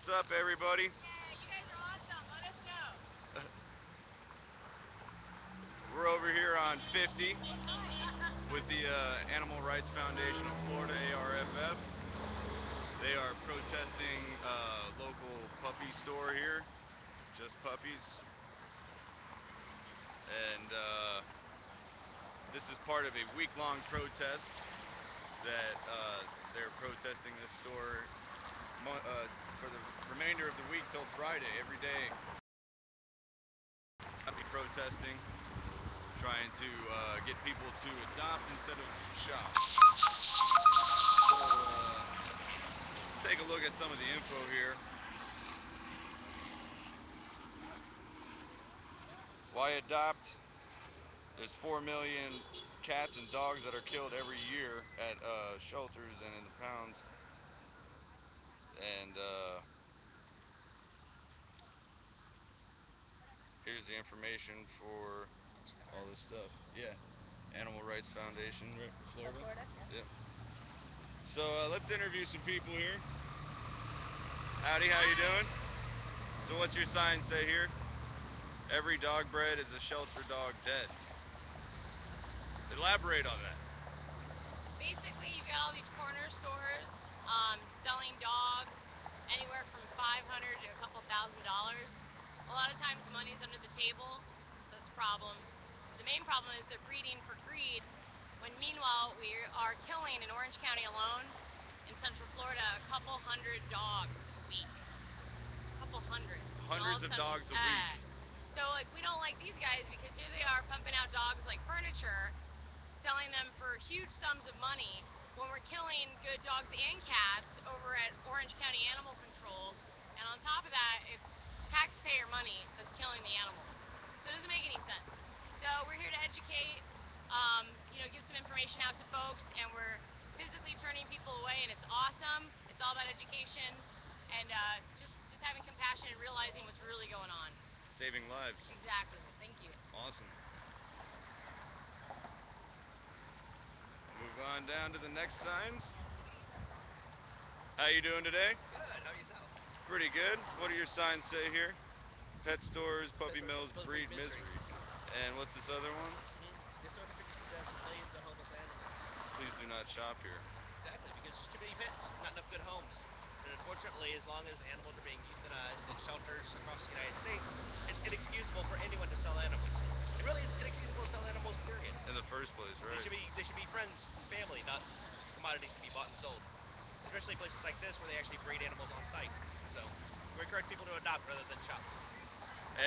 What's up, everybody? Yeah, you guys are awesome. Let us know. We're over here on 50 with the Animal Rights Foundation of Florida, ARFF. They are protesting local puppy store here, just puppies, and this is part of a week-long protest that they're protesting this store for the remainder of the week till Friday. Every day, I'll be protesting, trying to get people to adopt instead of shop. So let's take a look at some of the info here. Why adopt? There's 4 million cats and dogs that are killed every year at shelters and in the pounds. And here's the information for all this stuff. Yeah, Animal Rights Foundation, right, Florida. Florida? Yep. So let's interview some people here. Howdy, how you Hi. doing? So what's your sign say here? Every dog bred is a shelter dog dead. Elaborate on that. Basically, you've got all these corner stores selling dogs anywhere from $500 to a couple $1,000s. A lot of times, the money's under the table, so that's a problem. The main problem is they're breeding for greed, when meanwhile we are killing in Orange County alone, in Central Florida, a couple hundred dogs a week. A couple hundred in all Hundreds of of Central. dogs a week. So like we don't like these guys because here they are pumping out dogs like furniture, selling them for huge sums of money when we're killing good dogs and cats over at Orange County Animal Control. And on top of that, it's taxpayer money that's killing the animals. So it doesn't make any sense. So we're here to educate, give some information out to folks, and we're physically turning people away, and it's awesome. It's all about education and just having compassion and realizing what's really going on. Saving lives. Exactly. Thank you. Awesome. Move on down to the next signs. How you doing today? Good. How about yourself? Pretty good. What do your signs say here? Pet stores, Pet puppy stores mills, both breed breed misery. misery. And what's this other one? This store contributes to the death of millions of homeless animals. Please do not shop here. Exactly, because there's too many pets, not enough good homes. And unfortunately, as long as animals are being euthanized in shelters across the United States, it's inexcusable for anyone to sell animals. And really, it's inexcusable to sell animals, period. In the first place, They right? should be they should be friends and family, not commodities to be bought and sold. Especially places like this where they actually breed animals on site. So we encourage people to adopt rather than shop.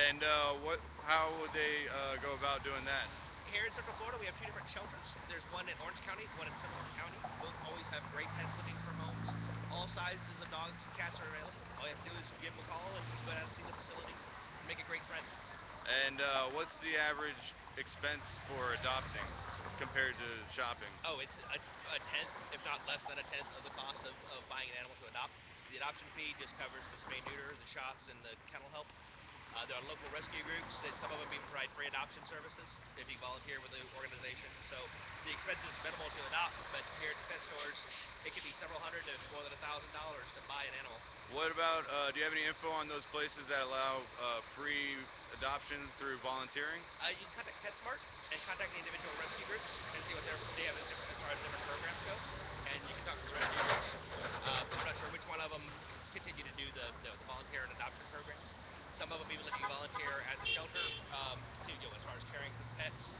And what? How would they go about doing that? Here in Central Florida, we have two different shelters. There's one in Orange County, one in Seminole County. Both always have great pets looking for homes. All sizes of dogs and cats are available. All you have to do is give them a call, and we can go down and see the facilities and make a great friend. And what's the average expense for adopting compared to shopping? Oh, it's a tenth, if not less than a tenth, of the cost of buying an animal to adopt. The adoption fee just covers the spay neuter, the shots, and the kennel help. There are local rescue groups that some of them even provide free adoption services if you volunteer with the organization. So the expense is minimal to adopt, but here at the pet stores, it can be several hundred to more than $1,000 to buy an animal. What about? Do you have any info on those places that allow free adoption through volunteering? You can contact PetSmart and contact the individual rescue groups and see what they have as far as different programs go. And you can talk to the rescue groups. I'm not sure which one of them continue to do the volunteer and adoption programs. Some of them even let you volunteer at the shelter as far as caring for the pets.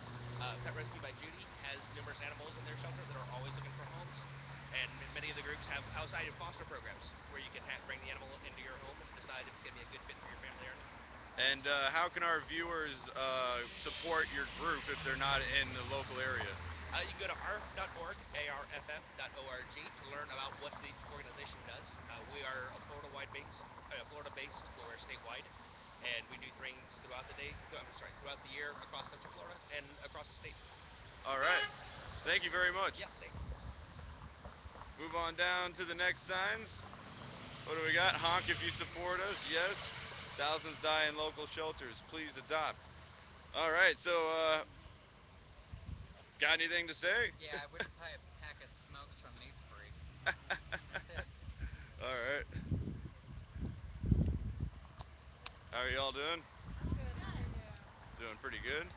Pet Rescue by Judy has numerous animals in their shelter that are always looking for homes. And many of the groups have outside foster programs where you can bring the animal into your home and decide if it's going to be a good fit for your family or not. And how can our viewers support your group if they're not in the local area? You can go to arff.org, ARFF.org, to learn about what the organization does. We are a Florida-wide based, Florida-based, we're statewide, and we do things throughout the day. Throughout the year across Central Florida and across the state. All right. Thank you very much. Yeah, thanks. Move on down to the next signs. What do we got? Honk if you support us. Yes. Thousands die in local shelters. Please adopt. All right. So, got anything to say? Yeah, I wouldn't buy a pack of smokes from these freaks. That's it. All right. are y'all doing? Good, how are you? Doing pretty good.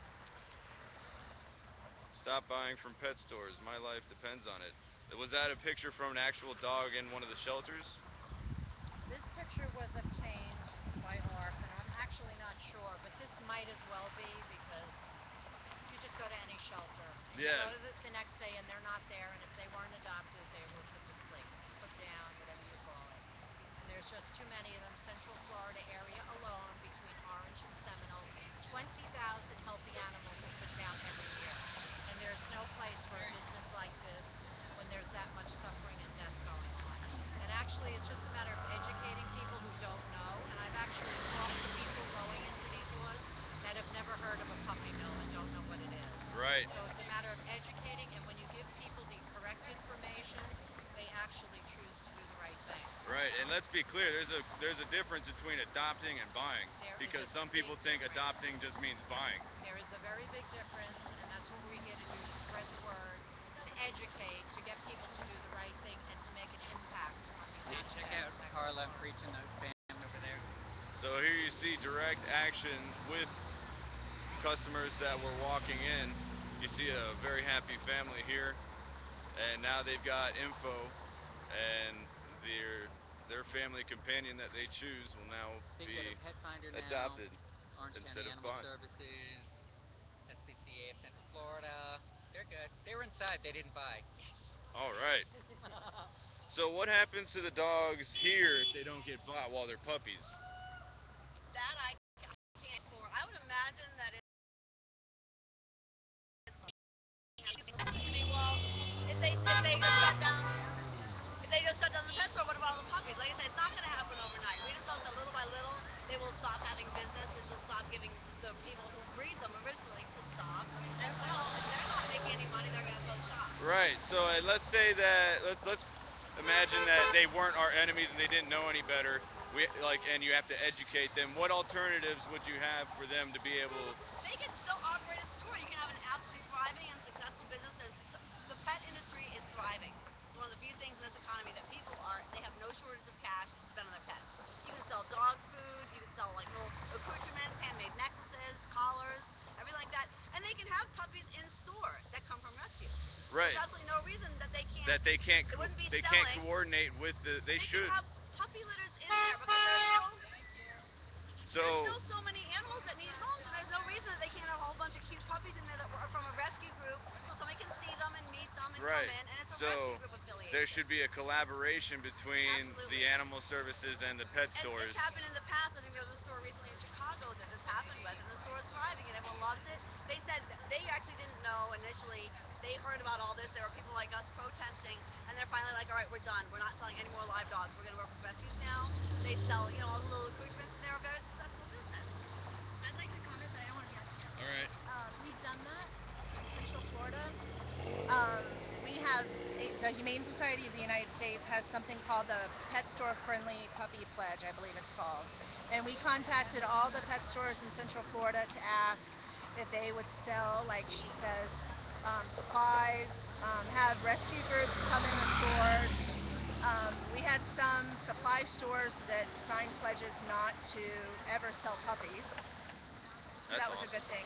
Stop buying from pet stores. My life depends on it. Was that a picture from an actual dog in one of the shelters? This picture was obtained by ARFF, and I'm actually not sure, but this might as well be because you just go to any shelter and you Yeah. go to the next day and they're not there, and if they weren't adopted, they were put to sleep, put down, whatever you call it. And there's just too many of them. Central Florida area alone, between Orange and Seminole, 20,000 healthy animals are put down every year. And there's no place for a business like this when there's that much suffering and death going on. And actually, it's just a matter of educating people who don't know. And I've actually talked to people going into these stores that have never heard of a puppy mill and don't know what it is. Right. So it's a matter of educating, and when you give people the correct information, they actually choose to do the right thing. Right. And let's be clear. There's a difference between adopting and buying There is because a some big people think difference. adopting just means buying. There is a very big difference, and that's what we're here to do, to spread the word, to educate, to get people to do the right thing, and to make an impact on the Hey, check habitat out of Metro Carla Florida. preaching the family over there. So here you see direct action with customers that were walking in. You see a very happy family here, and now they've got info, and their family companion that they choose will now They can go to be Pet Finder now, adopted Orange instead County of Animal bought. Services, SPCA of Central Florida. They're good. They were inside. They didn't buy. Yes. All right. So what happens to the dogs here if they don't get bought while they're puppies? That I can't for. I would imagine that to me, well, if they just shut down the pet store, what about all the puppies? Like I said, it's not going to happen overnight. We just hope that little by little they will stop having business, which will stop giving the people who breed them originally to stop. And as well, if they're not making any money, they're going to close shop. Right. So let's say that let's imagine that they weren't our enemies and they didn't know any better. And you have to educate them. What alternatives would you have for them to be able? They can still operate a store. You can have an absolutely thriving and successful business. The pet industry is thriving. It's one of the few things in this economy that they have no shortage of cash to spend on their pets. You can sell dog food, you can sell like little accoutrements, handmade necklaces, collars, everything like that. And they can have puppies in store that come from rescues. Right. There's absolutely no reason that they can't. That They wouldn't be they can't selling. coordinate with they They can should. have puppy litters in there because there's So still so many animals that need homes, and there's no reason that they can't have a whole bunch of cute puppies in there that are from a rescue group, so somebody can see them and meet them and come right. in, and it's a rescue So group affiliation. there should be a collaboration between Absolutely. the animal services and the pet And stores. it's happened in the past. I think there was a store recently in Chicago that this happened with, and the store is thriving and everyone loves it. They said that they actually didn't know initially. They heard about all this. There were people like us protesting, and they're finally like, all right, we're done. We're not selling any more live dogs. We're going to work with rescues now. They sell, all the little accoutrements, and they're a very successful business. I'd like to comment, but I don't want to be on camera. All right. We've done that in Central Florida. We have the Humane Society of the United States has something called the Pet Store Friendly Puppy Pledge, I believe it's called. And we contacted all the pet stores in Central Florida to ask if they would sell, like she says, supplies, have rescue groups come in the stores. We had some supply stores that signed pledges not to ever sell puppies. So That's that was a awesome. good thing.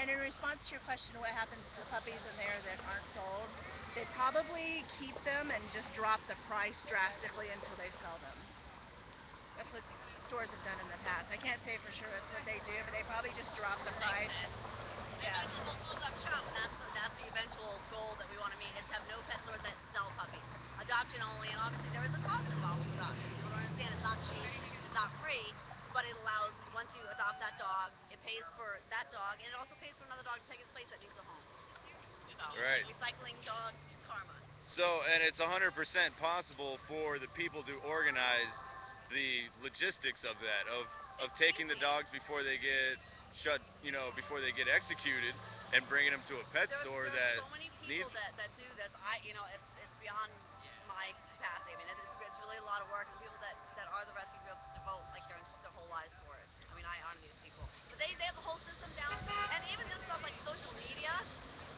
And in response to your question, what happens to the puppies in there that aren't sold? They probably keep them and just drop the price drastically until they sell them. That's what stores have done in the past. I can't say for sure that's what they do, but they probably just drop the price. Yeah. Eventually they'll close up shop, and that's the eventual goal that we want to meet, is to have no pet stores that sell puppies. Adoption only, and obviously there is a cost involved with adoption. People don't understand it's not cheap, it's not free, but it allows, once you adopt that dog, it pays for that dog, and it also pays for another dog to take its place that needs a home. So it's Right. like recycling dog karma. So, and it's 100% possible for the people to organize the logistics of that, of It's taking the easy. dogs before they get shut, before they get executed, and bringing them to a pet store There's that so many people needs. that do this. It's beyond my capacity. I mean, it's really a lot of work, and people that are the rescue groups devote like their whole lives for it. I mean, I honor these people, but they have the whole system down, and even just stuff like social media.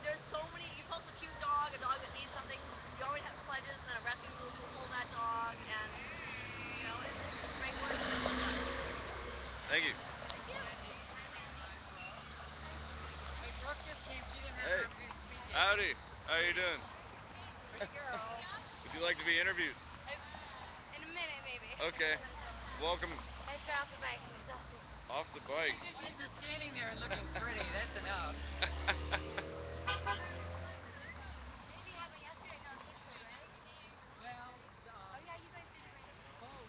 There's so many. You post a cute dog, a dog that needs something. You already have pledges, and then a rescue group will pull that dog, and it's great work that everyone does. Thank you. Thank you. Hey, Brooke just came. She didn't have Hey, her speak yet. howdy. How you doing? Pretty girl. Would you like to be interviewed? In a minute, maybe. Okay. Welcome I just got off the bike. I'm exhausted. off the bike. She's just used to standing there and looking pretty. That's enough. Maybe happened yesterday. No, kids played, right? Well, Oh yeah, you guys did it right. oh,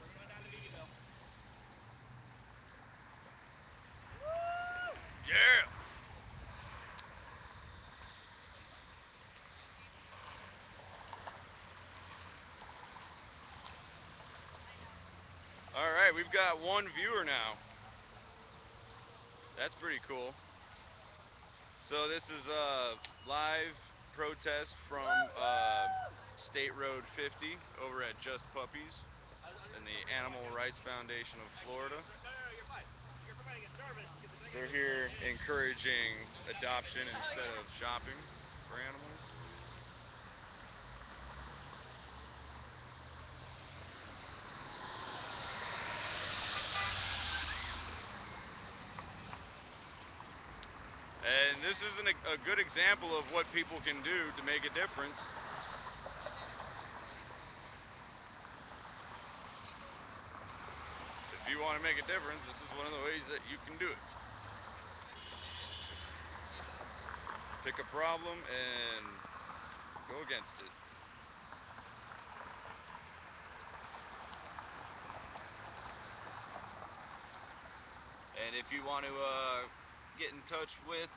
Bring it on down to Beattyville. Woo! Yeah. All right, we've got one viewer now. That's pretty cool. So this is a live protest from State Road 50 over at Just Puppies and the Animal Rights Foundation of Florida. No, you're fine. You're providing a service because the They're here encouraging adoption instead of shopping for animals. And this is a good example of what people can do to make a difference. If you want to make a difference, this is one of the ways that you can do it. Pick a problem and go against it. And if you want to get in touch with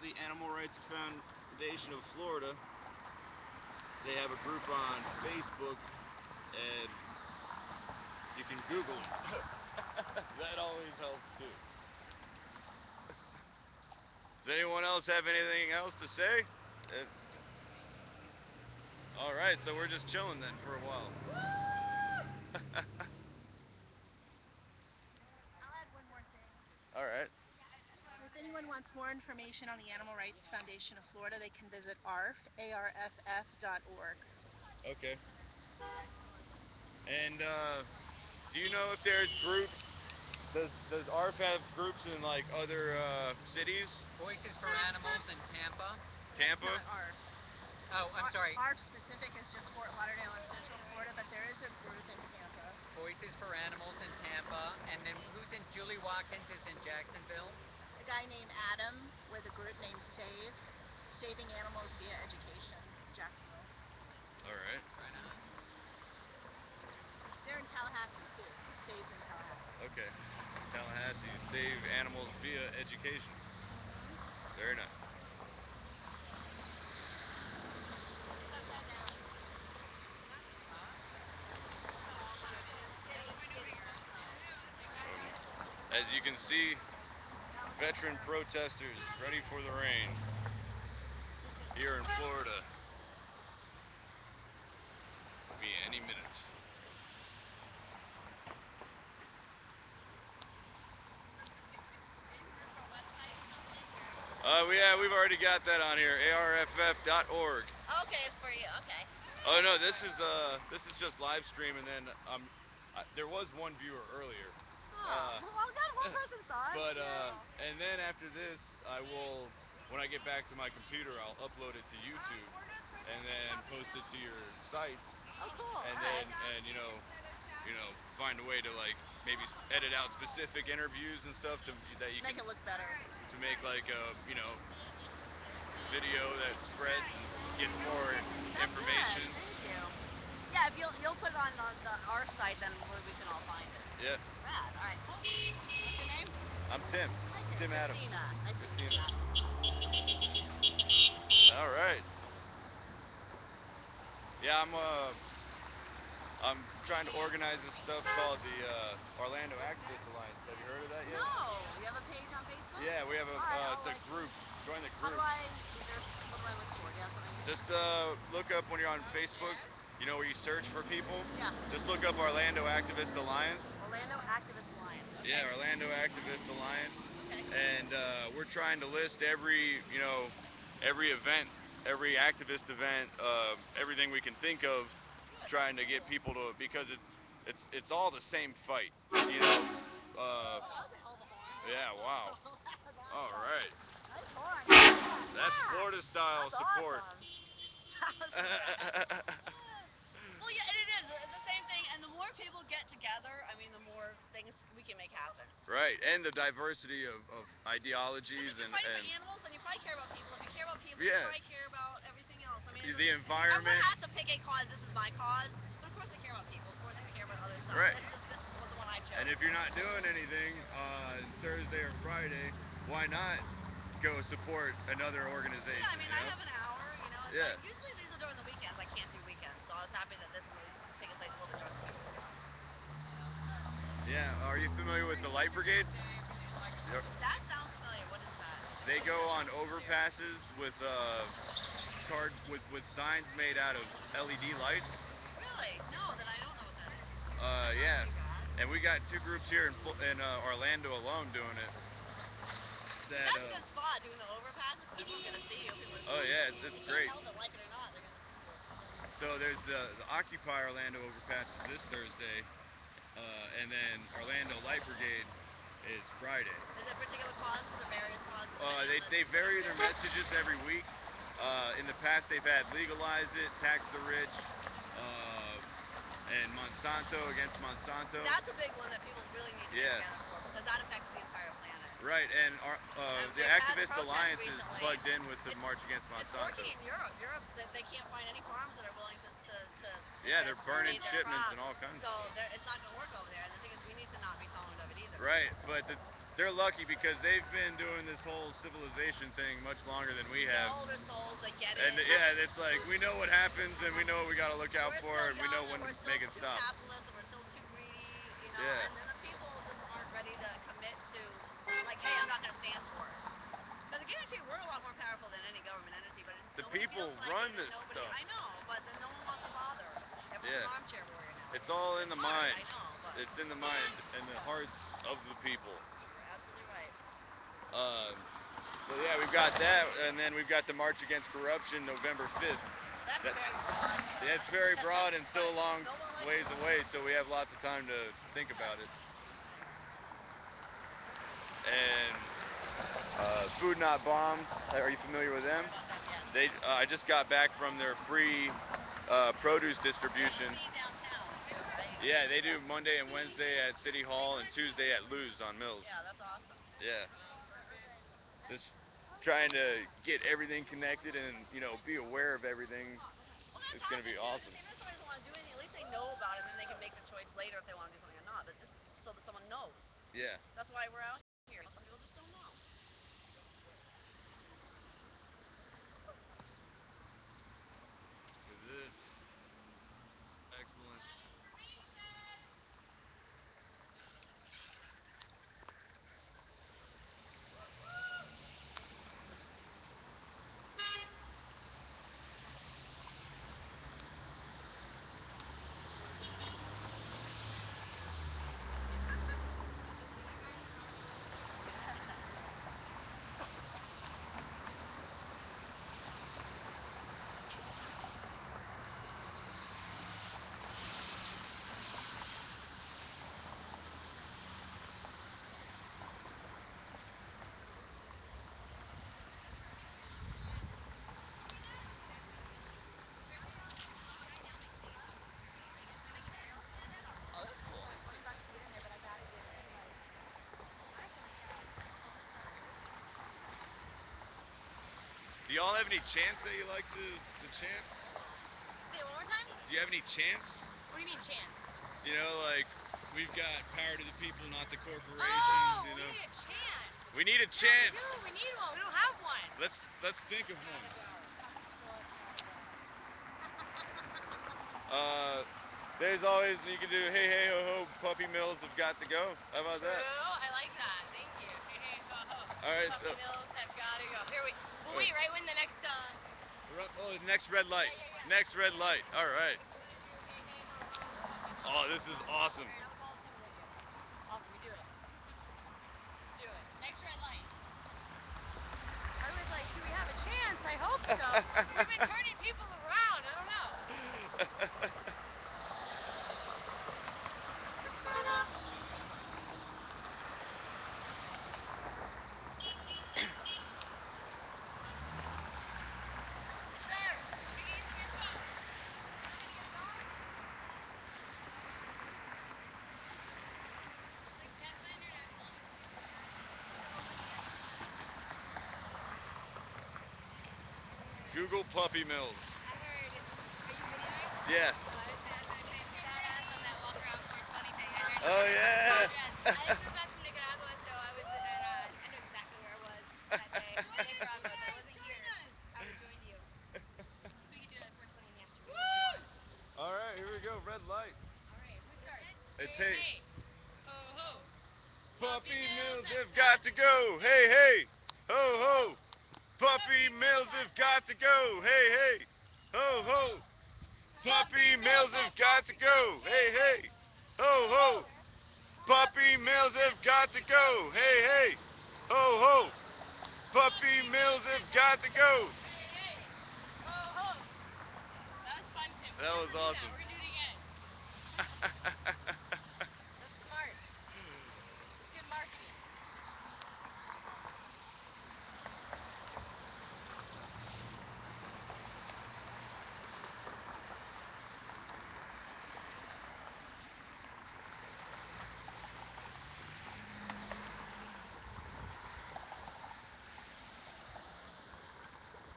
the Animal Rights Foundation of Florida, they have a group on Facebook, and you can Google them. That always helps too. Does anyone else have anything else to say? All right, so we're just chilling then for a while. I'll add one more thing. All right. If anyone wants more information on the Animal Rights Foundation of Florida, they can visit ARFF.org. Okay. And do you know if there's groups? Does ARF have groups in like other cities? Voices for Animals in Tampa. That's Tampa? not ARF. Oh, I'm sorry. ARF specific is just Fort Lauderdale and Central Florida, but there is a group in Tampa. Voices for Animals in Tampa. And then who's in? Julie Watkins is in Jacksonville. A guy named Adam with a group named SAVE, Saving Animals Via Education, Jacksonville. All right. Right on. They're in Tallahassee too. SAVE's in Tallahassee. Okay. Tallahassee, save animals via education. Very nice. It's upside down. Huh? Shitty, shitty smells. As you can see, veteran protesters ready for the rain here in Florida. Could be any minute. We've already got that on here. ARFF.org. Okay, it's for you. Okay. Oh no, this is just live stream, and then there was one viewer earlier. Well, God, one person saw us. But and then after this, I will, when I get back to my computer, I'll upload it to YouTube, and then post it to your sites, Oh, cool. and All then right. and find a way to like maybe edit out specific interviews and stuff that you Make can it look better. to make like a video that spreads and gets more That's information. good. Thank you. Yeah, if you'll put it on our site, then we can all find it. Yeah, Rad. All right, cool. What's your name? I'm Tim. Hi, Tim Adams. Christina. Nice to meet you, Christina. Tim. All right. Yeah, I'm trying to organize this stuff called the Orlando Activist Alliance. Have you heard of that yet? No. You have a page on Facebook? Yeah, we have All right, it's a group. Join the How group. do I? What do I look for? Do you have something? Just look up when you're on Facebook. You know where you search for people. Yeah. Just look up Orlando Activist Alliance. Orlando Activist Alliance. Okay. Yeah, Orlando Activist Alliance. Okay. And we're trying to list every every event, every activist event, everything we can think of, trying to get people to, because it's all the same fight, you know. Uh, Oh, that was a hell of a horn. yeah, wow. That was All awesome. right, Nice horn. that's Yeah. Florida style That's support. awesome. That was the best. Well, yeah, and it is the same thing. And the more people get together, I mean, the more things we can make happen. Right, and the diversity of Because if ideologies you're fighting for animals, then you probably care about people. If you care about people, you yeah, probably care about everything else. I mean, it's the just everyone environment. has to pick a cause. This is my cause, but of course they care about people. Of course they care about other stuff. Right. But it's just this was the one I chose. And if you're not doing anything on Thursday or Friday, why not go support another Yeah, organization? I mean, You I know? have an hour. You know, it's Yeah. like usually these are during the weekends. I can't do weekends, so I was happy that this is at least taking place a little bit during the week. So Yeah. Are you familiar with the Light Brigade? Yep. that sounds familiar. What is that? They What go that on sounds familiar. overpasses with card with signs made out of LED lights. Really? No, then I don't know what that is. That sounds Yeah. pretty rad. And we got two groups here in Orlando alone doing it. See, That that's a good spot doing the overpass because everyone's gonna see you. People are oh seeing yeah, you. it's They can't great. help it, like it or not. They're gonna see you. So there's the Occupy Orlando overpass is this Thursday, and then Orlando Light Brigade is Friday. Is it particular causes or various causes depending on They what vary it their is? messages every week. In the past, they've had legalize it, tax the rich, uh, and Monsanto against Monsanto. See, that's a big one that people really need to get Yeah, together for because that affects the entire planet. right. And And the they've had Activist protests Alliance is recently. plugged in with the It's March Against it's Monsanto. working in Europe. Europe, they can't find any farms that are willing to Yeah, they're burning invest their shipments and crops. all kinds So of stuff. it's not going to work over there. And the thing is, we need to not be tolerant of it either. Right, but they're lucky because they've been doing this whole civilization thing much longer than we They're have. older souls. They get And it. yeah, it's like we know what happens and we know what we got to look out We're for still and we know young and when to we're still make it too stop. capitalist and we're still too greedy, you know, Yeah. and then the people just aren't ready to commit to, like, hey, I'm not going to stand for it. Because I guarantee we're a lot more powerful than any government entity, but it's just The nobody people feels like run it and this nobody, stuff. I know, but then no one wants to bother. Everyone's Yeah. an armchair warrior It's nowadays. all in It's the hard, mind. I know, but It's in the mind and the yeah, hearts of the people. you're absolutely right. Um, so yeah, we've got that, and then we've got the March Against Corruption, November 5th. That's That, very broad. that's very broad and still But a long no one likes ways it. away, so we have lots of time to think about it. And Food Not Bombs, are you familiar with I've them? heard about them, yes. I just got back from their free produce They have distribution. a scene downtown too, right? Yeah, they do Monday and Wednesday at City Hall and Tuesday at Lou's on Mills. Yeah, that's awesome. Yeah, just trying to get everything connected and be aware of everything. Well, that's It's half gonna it be too. Is awesome. if even if somebody doesn't want to do anything, at least they know about it, and then they can make the choice later if they want to do something or not. But just so that someone knows. Yeah. That's why we're out here. Some people just don't know. This excellent. Oh, that's cool. Do y'all have any chants that you like to chant? Say it one more time. Do you have any chants? What do you mean chance? Like we've got power to the people, not the corporations. Oh, we need a chant. We need a Yeah, we chant. do. We need one. We don't have one. Let's think of one. There's always you can do hey hey ho ho puppy mills have got to go. How about True. that? I like that. Thank you. Hey, hey, ho, ho. All right, so Puppy mills have got to go. Here we. We'll wait right when the next. oh, next red light. Yeah. Next red light. All right. If you want to do hey, hey, ho, ho, puppy mills. Oh, this is awesome. All right, I'll call TimAdamsMedia. Awesome. We do it. Let's do it. Next red light. I was like, do we have a chance? I hope so. We've been turning people around. I don't know. Google Puppy Mills. I heard. Are you videoing? Yeah. I was saying badass on that walk around 420 thing. I heard. Oh yeah. Yes. I just moved back from Nicaragua, so I was in. I know exactly where I was that day. In Nicaragua, but I wasn't here. I would have joined you. We could do it at 420 in the afternoon if you want. All right, here we go. Red light. All right. Who starts? It's Hey, hey. hey. Ho, ho. Puppy Mills have got to go. Hey, hey. Ho, ho. Puppy Mills have got to go. Hey, hey. Ho, ho. Puppy Mills have got to go. Hey, hey. Ho, ho. Puppy Mills have got to go. Hey, hey. Ho, ho. Puppy Mills have got to go. Hey, hey. Ho, ho. That was fun, Tim. That We'll was never do that. awesome. We're gonna do it again. That's smart. That's good marketing.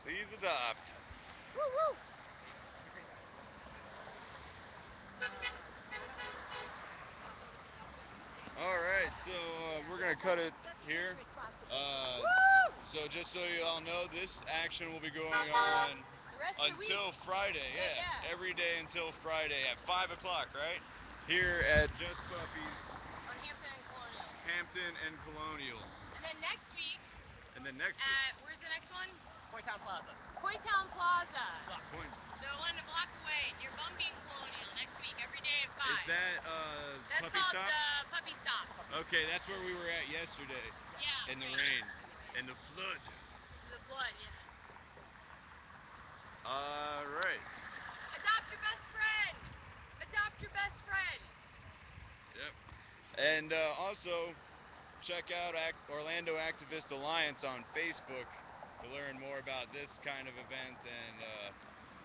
Please adopt. Woo, woo. All right, so we're gonna cut it That's here. his responsibility. So just so you all know, this action will be going on The rest of the week. until Friday. Yeah, Yeah. every day until Friday at 5 o'clock, right? Here at Just Puppies, On Hampton and Colonial. Hampton and Colonial. And then next week And then next where's the next one? Boytown Plaza. Boytown Plaza. point, The one a block away near Bumpy and Colonial next week, every day at 5. is that That's Puppy called Stop? the Puppy Stop. Okay, that's where we were at yesterday Yeah. in the rain and the flood. The flood, yeah. All right. Adopt your best friend. Adopt your best friend. Yep. And also, check out Orlando Activist Alliance on Facebook to learn more about this kind of event and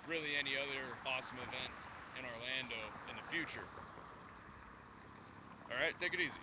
really any other awesome event in Orlando in the future. All right, take it easy.